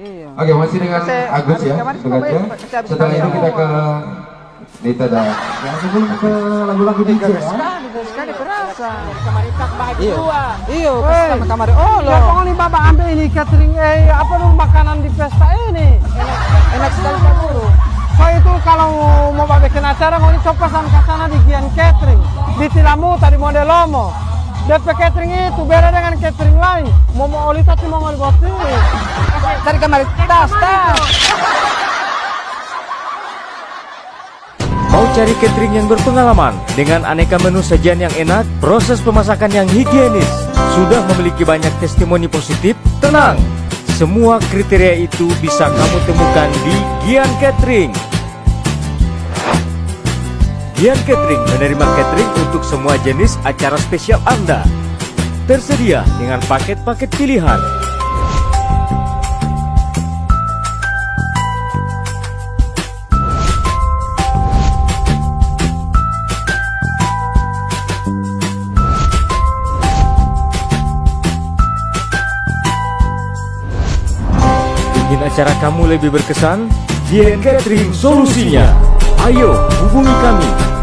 Iya. Oke, masih dengan Agus ya. Setelah itu kita ke Nita dan sebelum ke lagu-lagu DJ ya. Sekali berasa. Kemarin tak bahagia dua. Iya, sama kamar. Oh, Ya pokoknya Bapak ambil ini catering apa dulu makanan di pesta ini. enak sekali Pak Guru. So itu kalau mau bikin acara mau copasan ke sana di Gian Catering di Tilamu tadi model Lomo. DP catering itu beda dengan catering lain. Mau oli tapi mau oli boti. Tadi kamar tas. Mau cari catering yang berpengalaman dengan aneka menu sajian yang enak, proses pemasakan yang higienis, sudah memiliki banyak testimoni positif? Tenang, semua kriteria itu bisa kamu temukan di Gian Catering. Gian Catering menerima catering untuk semua jenis acara spesial Anda. Tersedia dengan paket-paket pilihan. Ingin acara kamu lebih berkesan? Gian Catering solusinya. Ayo hubungi kami